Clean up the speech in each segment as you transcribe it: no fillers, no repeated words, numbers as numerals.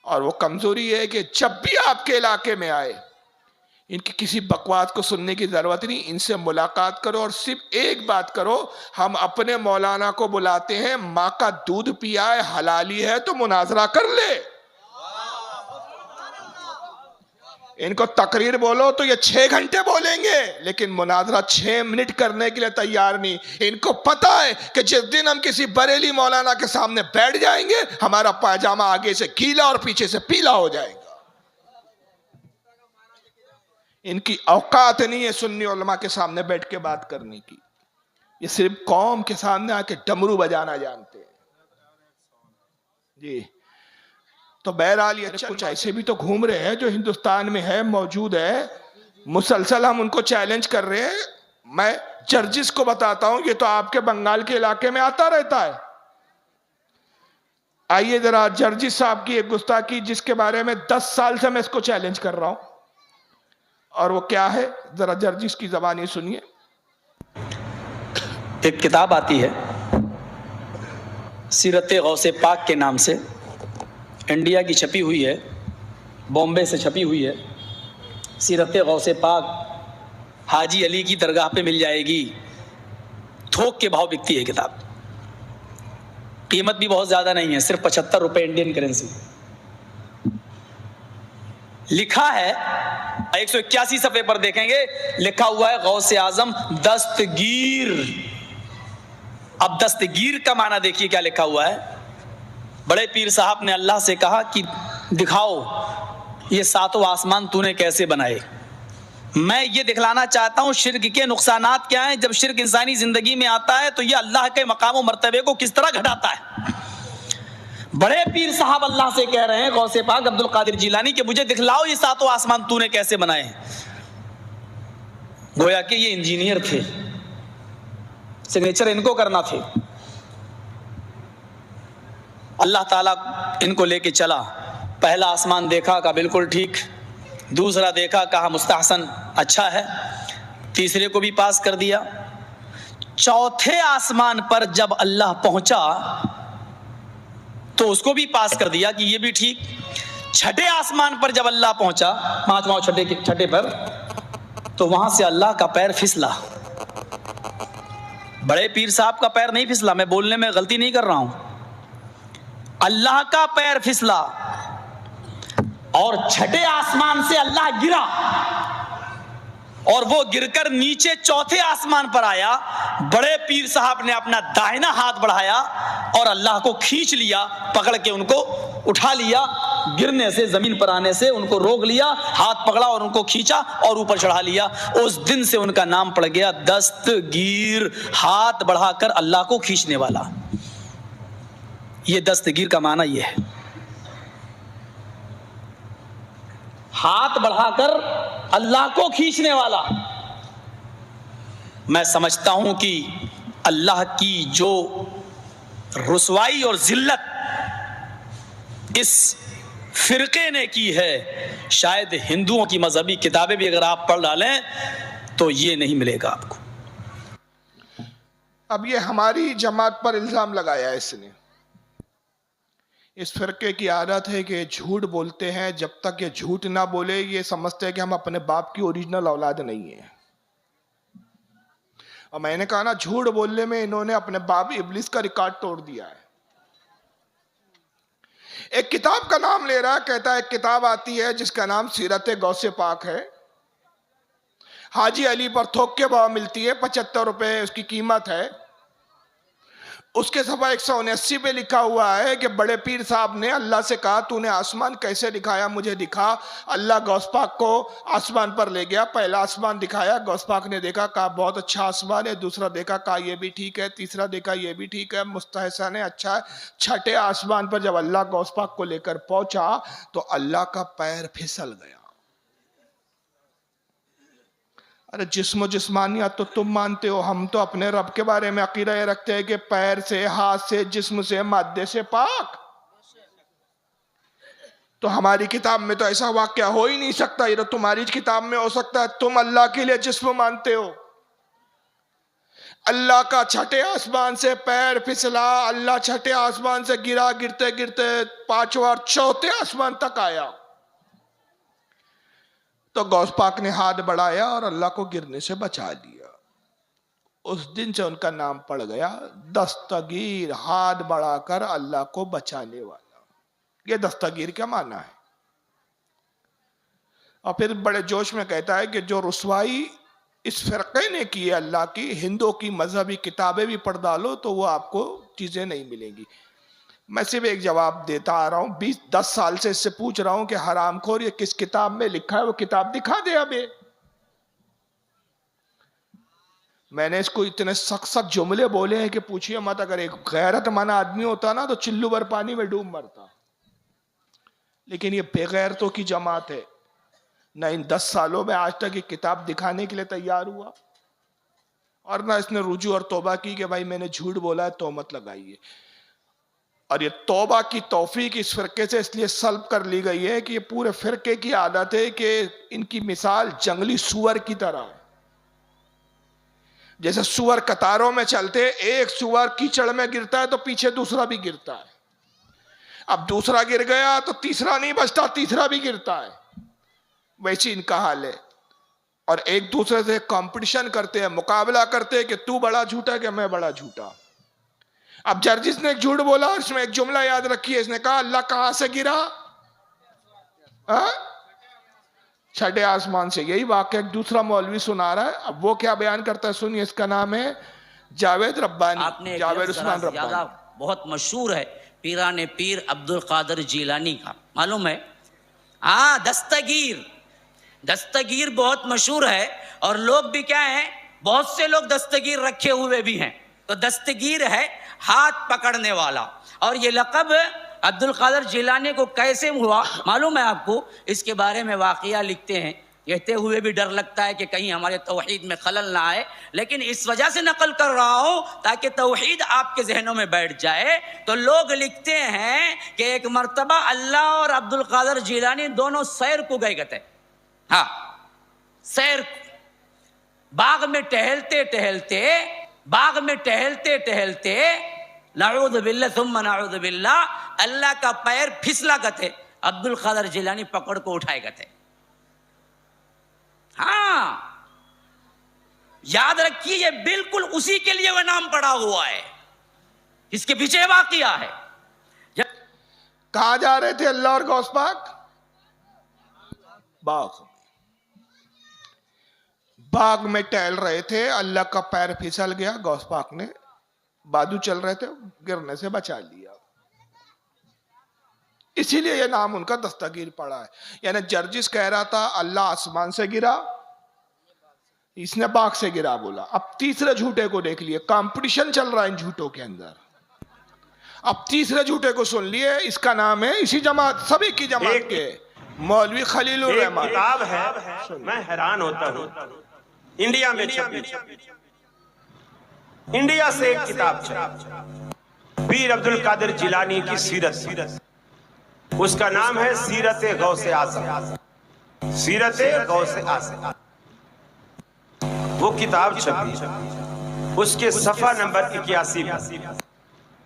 और वो कमजोरी है कि जब भी आपके इलाके में आए, इनकी किसी बकवास को सुनने की जरूरत नहीं, इनसे मुलाकात करो और सिर्फ एक बात करो, हम अपने मौलाना को बुलाते हैं, माँ का दूध पिया है, हलाली है तो मुनाजरा कर ले। इनको तकरीर बोलो तो ये 6 घंटे बोलेंगे, लेकिन मुनाजरा 6 मिनट करने के लिए तैयार नहीं। इनको पता है कि जिस दिन हम किसी बरेली मौलाना के सामने बैठ जाएंगे, हमारा पायजामा आगे से गीला और पीछे से पीला हो जाएगा। इनकी औकात नहीं है सुन्नी उलमा के सामने बैठ के बात करने की। ये सिर्फ कौम के सामने आके डमरू बजाना जानते हैं जी। तो बहरहाल ये कुछ ऐसे भी तो घूम रहे हैं जो हिंदुस्तान में है, मौजूद है, मुसलसल हम उनको चैलेंज कर रहे हैं। मैं जर्जिस को बताता हूं, ये तो आपके बंगाल के इलाके में आता रहता है। आइए जरा जर्जिस साहब की एक गुस्ताखी, जिसके बारे में 10 साल से मैं इसको चैलेंज कर रहा हूं, और वो क्या है जरा जर्जिस की जबानी सुनिए। एक किताब आती है सीरत गौसे पाक के नाम से, इंडिया की छपी हुई है, बॉम्बे से छपी हुई है। सीरत गौसे पाक हाजी अली की दरगाह पे मिल जाएगी, थोक के भाव बिकती है किताब। कीमत भी बहुत ज़्यादा नहीं है, सिर्फ 75 रुपये इंडियन करेंसी। लिखा है 181 सफ़े पर देखेंगे, लिखा हुआ है गौसे आजम दस्तगीर। अब दस्तगीर का माना देखिए क्या लिखा हुआ है। बड़े पीर साहब ने अल्लाह से कहा कि दिखाओ ये 7 आसमान तूने कैसे बनाए। मैं ये दिखलाना चाहता हूँ शिर्क के नुकसानात क्या हैं। जब शिर्क इंसानी जिंदगी में आता है तो ये अल्लाह के मकाम और मर्तबे को किस तरह घटाता है। बड़े पीर साहब अल्लाह से कह रहे हैं, गौसे पाक अब्दुल कादिर जिलानी, कि मुझे दिखलाओ ये 7 आसमान तूने कैसे बनाए। गोया कि ये इंजीनियर थे, सिग्नेचर इनको करना थे। अल्लाह ताला इनको लेके चला। पहला आसमान देखा, कहा बिल्कुल ठीक। दूसरा देखा, कहा मुस्तहसन, अच्छा है। तीसरे को भी पास कर दिया। चौथे आसमान पर जब अल्लाह पहुंचा तो उसको भी पास कर दिया कि ये भी ठीक। छठे आसमान पर जब अल्लाह पहुंचा, 5वां छठे पर, तो वहां से अल्लाह का पैर फिसला। बड़े पीर साहब का पैर नहीं फिसला, मैं बोलने में गलती नहीं कर रहा हूं, अल्लाह का पैर फिसला और छठे आसमान से अल्लाह गिरा और वो गिरकर नीचे चौथे आसमान पर आया। बड़े पीर साहब ने अपना दाहिना हाथ बढ़ाया और अल्लाह को खींच लिया, पकड़ के उनको उठा लिया, गिरने से, जमीन पर आने से उनको रोक लिया, हाथ पकड़ा और उनको खींचा और ऊपर चढ़ा लिया। उस दिन से उनका नाम पड़ गया दस्तगीर, हाथ बढ़ाकर अल्लाह को खींचने वाला। ये दस्तगीर का माना ये है, हाथ बढ़ाकर अल्लाह को खींचने वाला। मैं समझता हूं कि अल्लाह की जो रुसवाई और जिल्लत इस फिरके ने की है, शायद हिंदुओं की मजहबी किताबें भी अगर आप पढ़ डालें तो ये नहीं मिलेगा आपको। अब ये हमारी जमात पर इल्जाम लगाया है इसने। इस फिरके की आदत है कि झूठ बोलते हैं, जब तक ये झूठ ना बोले ये समझते हैं कि हम अपने बाप की ओरिजिनल औलाद नहीं है। और मैंने कहा ना, झूठ बोलने में इन्होंने अपने बाप इब्लिस का रिकॉर्ड तोड़ दिया है। एक किताब का नाम ले रहा है, कहता है एक किताब आती है जिसका नाम सीरत गौसे पाक है, हाजी अली पर थोक के भाव मिलती है, 75 रुपए उसकी कीमत है। उसके सफा 179 पे लिखा हुआ है कि बड़े पीर साहब ने अल्लाह से कहा तूने आसमान कैसे दिखाया, मुझे दिखा। अल्लाह गौस पाक को आसमान पर ले गया, पहला आसमान दिखाया, गौस पाक ने देखा, कहा बहुत अच्छा आसमान है। दूसरा देखा, कहा यह भी ठीक है। तीसरा देखा, यह भी ठीक है, मुस्तहसन है, अच्छा है। छठे आसमान पर जब अल्लाह गौस पाक को लेकर पहुंचा तो अल्लाह का पैर फिसल गया। अरे जिस्म जिस्मानियत तो तुम मानते हो, हम तो अपने रब के बारे में अकीदा ये रखते हैं कि पैर से, हाथ से, जिस्म से, मादे से पाक। तो हमारी किताब में तो ऐसा वाक्य हो ही नहीं सकता, ये तो तुम्हारी किताब में हो सकता है। तुम अल्लाह के लिए जिस्म मानते हो। अल्लाह का छठे आसमान से पैर फिसला, अल्लाह छठे आसमान से गिरा, गिरते गिरते पांचवा और चौथे आसमान तक आया। तो गौस पाक ने हाथ बढ़ाया और अल्लाह को गिरने से बचा लिया। उस दिन से उनका नाम पड़ गया दस्तगीर, हाथ बढ़ाकर अल्लाह को बचाने वाला। ये दस्तगीर क्या माना है। और फिर बड़े जोश में कहता है कि जो रुसवाई इस फिरके ने की है अल्लाह की, हिंदुओं की मजहबी किताबें भी पढ़ डालो तो वो आपको चीजें नहीं मिलेंगी। मैं सिर्फ एक जवाब देता आ रहा हूं, 20-10 साल से इससे पूछ रहा हूं कि हरामखोर ये किस किताब में लिखा है, वो किताब दिखा दे हमें। मैंने इसको इतने सख्त सख्त जुमले बोले हैं कि पूछिए मत। अगर एक गैरतमंद आदमी होता ना तो चिल्लू भर पानी में डूब मरता, लेकिन ये बेगैरतों की जमात है ना। इन 10 सालों में आज तक ये किताब दिखाने के लिए तैयार हुआ और ना इसने रुजू और तौबा की कि भाई मैंने झूठ बोला है, तोहमत लगाइए। और ये तौबा की तौफीक इस फिरके से इसलिए सल्ब कर ली गई है कि ये पूरे फिरके की आदत है कि इनकी मिसाल जंगली सुअर की तरह है। जैसे सुअर कतारों में चलते, एक सुअर कीचड़ में गिरता है तो पीछे दूसरा भी गिरता है। अब दूसरा गिर गया तो तीसरा नहीं बचता, तीसरा भी गिरता है। वैसी इनका हाल है। और एक दूसरे से कंपटीशन करते हैं, मुकाबला करते हैं कि तू बड़ा झूठा कि मैं बड़ा झूठा। अब जर्जिस ने एक झूठ बोला, इसमें एक जुमला याद रखिए, इसने कहा अल्लाह कहां से गिरा, छठे आसमान से। यही वाकया दूसरा मौलवी सुना रहा है। अब वो क्या बयान करता है सुनिए, इसका नाम है जावेद रब्बानी, जावेद उस्मान रब्बानी। बहुत मशहूर है पीराने पीर अब्दुल कादिर जिलानी का, मालूम है। हाँ, दस्तगीर, दस्तगीर बहुत मशहूर है। और लोग भी क्या है, बहुत से लोग दस्तगीर रखे हुए भी हैं। तो दस्तगीर है हाथ पकड़ने वाला। और ये लक़ब अब्दुल कादिर जिलानी को कैसे हुआ मालूम है आपको? इसके बारे में वाक़िया लिखते हैं। कहते हुए भी डर लगता है कि कहीं हमारे तौहीद में खलल ना आए, लेकिन इस वजह से नकल कर रहा हूं ताकि तौहीद आपके जहनों में बैठ जाए। तो लोग लिखते हैं कि एक मर्तबा अल्लाह और अब्दुल कादिर जिलानी दोनों सैर को गए थे। हाँ, सैर, बाग में टहलते टहलते, बाग में टहलते टहलते, नऊज़ु बिल्लाह सुम्मा नऊज़ु बिल्लाह, अल्लाह का पैर फिसला गए। अब्दुल कादिर जिलानी पकड़ को उठाए गए। हाँ, याद रखिए, ये बिल्कुल उसी के लिए वह नाम पड़ा हुआ है, इसके पीछे वाकया है। कहा जा रहे थे अल्लाह और गौस पाक? बाग, बाग में टहल रहे थे, अल्लाह का पैर फिसल गया, गौस पाक ने बाजू चल रहे थे, गिरने से बचा लिया। इसीलिए यह नाम उनका दस्तगीर पड़ा है। यानी जर्जिस कह रहा था अल्लाह आसमान से गिरा, इसने बाग से गिरा बोला। अब तीसरे झूठे को देख लिए, कंपटीशन चल रहा है इन झूठों के अंदर। अब तीसरे झूठे को सुन लिए, इसका नाम है इसी जमात, सभी की जमात के मौलवी खलीलुर रहमान। किताब है, मैं हैरान होता हूँ, इंडिया में छपी, इंडिया से एक किताब छपी, पीर अब्दुल कादिर जिलानी की सीरत। उसका नाम है सीरत गौसे आज़म, सीरत गौसे आज़म। वो किताब छपी, उसके सफा नंबर 81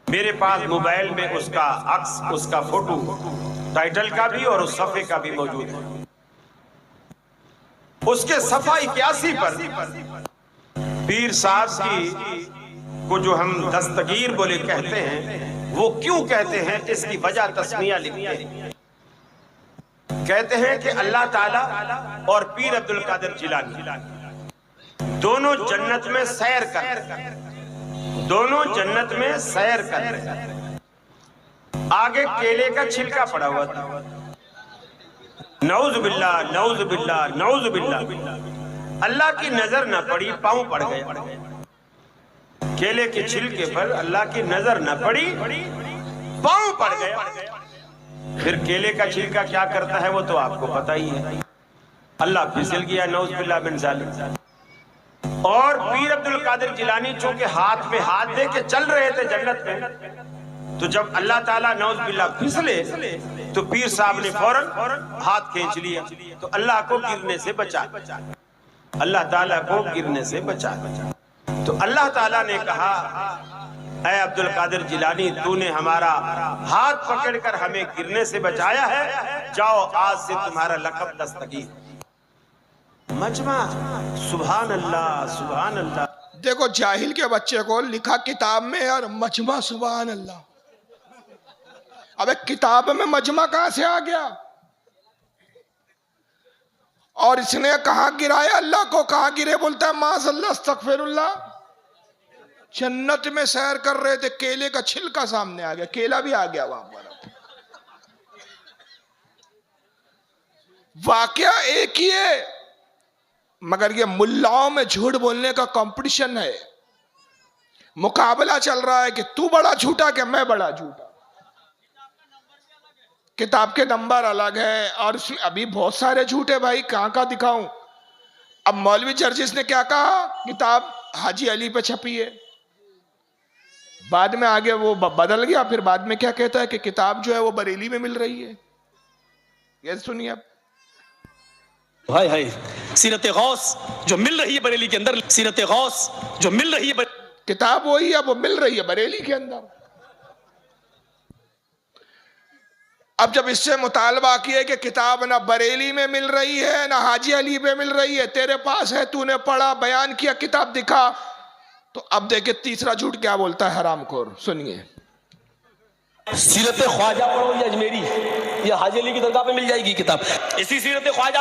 मेरे पास मोबाइल में उसका अक्स, उसका फोटो, टाइटल का भी और उस सफे का भी मौजूद है। उसके सफा 81 पर पीर साहब की को जो हम दस्तगीर बोले कहते हैं, वो क्यों कहते हैं इसकी वजह तस्मिया लिखते हैं। कहते हैं कि अल्लाह ताला और पीर अब्दुल कादिर जिलानी दोनों जन्नत में सैर कर, दोनों जन्नत में सैर कर। आगे केले का छिलका पड़ा हुआ था। नऊज़ बिल्लाह, नऊज़ बिल्लाह, नऊज़ बिल्लाह। अल्लाह की नजर न पड़ी, पांव पड़ गए। केले के छिलके पर अल्लाह की नजर न पड़ी, पांव पड़ गया। फिर केले का छिलका क्या करता है वो तो आपको पता ही है। अल्लाह फिसल गया, नऊज़ बिल्लाह मिन ज़ालिक। और पीर अब्दुल कादिर जिलानी चूंकि हाथ में हाथ दे के चल रहे थे जन्नत में, तो जब अल्लाह ताला नऊज़ बिल्लाह फिसले तो पीर साहब ने फौरन हाथ खींच लिया, तो अल्लाह को गिरने से बचा, अल्लाह ताला को गिरने से बचा। तो अल्लाह ताला ने कहा, ऐ अब्दुल कादिर जिलानी, तूने हमारा हाथ पकड़कर हमें गिरने से बचाया है, जाओ आज से तुम्हारा लक़ब दस्तगीर। मजमा, सुभान अल्लाह सुभान अल्लाह। देखो जाहिल के बच्चे को लिखा किताब में और मजमा, सुभान अल्लाह। अबे किताब में मजमा कहां से आ गया? और इसने कहां गिराया अल्लाह को? कहां गिरे? बोलता है माज़अल्लाह अस्तगफिरुल्लाह। जन्नत में सैर कर रहे थे, केले का छिलका सामने आ गया, केला भी आ गया वहां पर। वाकया एक ही है, मगर ये मुल्लाओं में झूठ बोलने का कंपटीशन है, मुकाबला चल रहा है कि तू बड़ा झूठा कि मैं बड़ा झूठा। किताब के नंबर अलग है और इसमें अभी बहुत सारे झूठे भाई, कहां का दिखाऊं। अब मौलवी जर्जिस ने क्या कहा, किताब हाजी अली पे छपी है, बाद में आगे वो बदल गया, फिर बाद में क्या कहता है कि किताब जो है वो बरेली में मिल रही है। ये सुनिए अब। हाय हाय, सीरत गौस जो मिल रही है बरेली के अंदर, सीरत गौस जो मिल रही है, किताब वही है, वो मिल रही है बरेली के अंदर। अब जब इससे मुतालबा किया कि किताब ना बरेली में मिल रही है ना हाजी अली पे मिल रही है, तेरे पास है, तूने पढ़ा, बयान किया, किताब दिखा, तो अब देखे तीसरा झूठ क्या बोलता है हरामखोर। सुनिए, सीरत ख्वाजा पढ़ो ये अजमेरी, ये हाजी अली की दरगाह पे मिल जाएगी किताब। इसी सीरत ख्वाजा,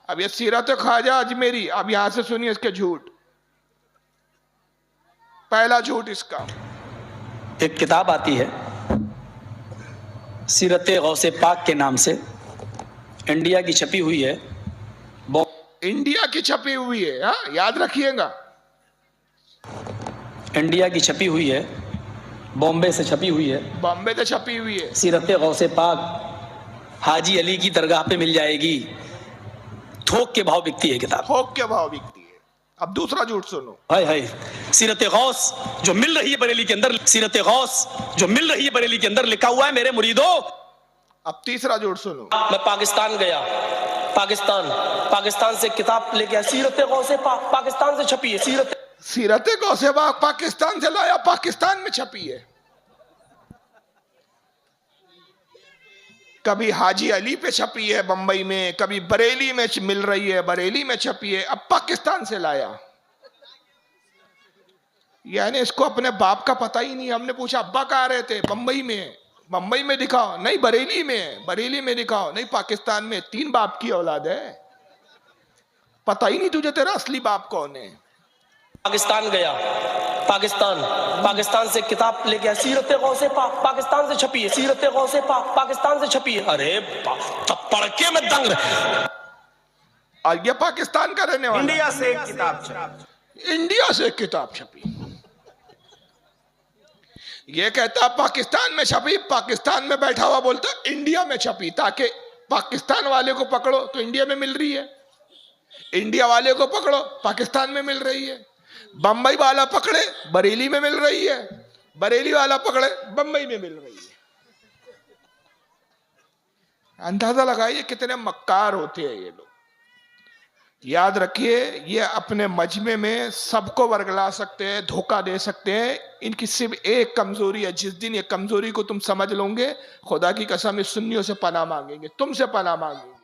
अब ये सीरत ख्वाजा अजमेरी, अब यहां से सुनिए इसके झूठ। पहला झूठ इसका, एक किताब आती है सीरत गौसे पाक के नाम से, इंडिया की छपी हुई है, इंडिया की छपी हुई है, हाँ याद रखिएगा, इंडिया की छपी हुई है, बॉम्बे से छपी हुई है, बॉम्बे से छपी हुई है। सीरत गौसे पाक हाजी अली की दरगाह पे मिल जाएगी, थोक के भाव बिकती है किताब, थोक के भाव बिकती है। अब दूसरा झूठ सुनो, हाय हाय, सीरत गौस जो मिल रही है बरेली के अंदर, सीरत गौस जो मिल रही है बरेली के अंदर, लिखा हुआ है मेरे मुरीदों। अब तीसरा झूठ सुनो, मैं पाकिस्तान गया, पाकिस्तान से किताब लेके आया, सीरत गौसे पाक, पाकिस्तान से छपी है, सीरत गौसे पाक पाकिस्तान से लाया, पाकिस्तान में छपी है। कभी हाजी अली पे छपी है बंबई में, कभी बरेली में मिल रही है, बरेली में छपी है, अब पाकिस्तान से लाया। यानी इसको अपने बाप का पता ही नहीं। हमने पूछा अब्बा कहाँ रहे थे? बंबई में। बंबई में दिखाओ, नहीं बरेली में। बरेली में दिखाओ, नहीं पाकिस्तान में। 3 बाप की औलाद है, पता ही नहीं तुझे तेरा असली बाप कौन है। पाकिस्तान गया, पाकिस्तान से किताब लेके आया, सीरत गौसे पाक, पाकिस्तान से छपी है, सीरत गौसे पाक, पाकिस्तान से छपी है। अरे तब पढ़ के मैं दंग रहा। और ये पाकिस्तान का रहने वाला, इंडिया से एक किताब छपी, इंडिया से एक किताब छपी। ये कहता पाकिस्तान में छपी, पाकिस्तान में बैठा हुआ बोलता इंडिया में छपी, ताकि पाकिस्तान वाले को पकड़ो तो इंडिया में मिल रही है, इंडिया वाले को पकड़ो पाकिस्तान में मिल रही है, बंबई वाला पकड़े बरेली में मिल रही है, बरेली वाला पकड़े बंबई में मिल रही है। अंदाजा लगाइए कितने मक्कार होते हैं ये लोग। याद रखिए, ये अपने मजमे में सबको वर्गला सकते हैं, धोखा दे सकते हैं। इनकी सिर्फ एक कमजोरी है, जिस दिन ये कमजोरी को तुम समझ लोगे, खुदा की कसम इस सुन्नियों से पनाह मांगेंगे, तुमसे पनाह मांगेंगे।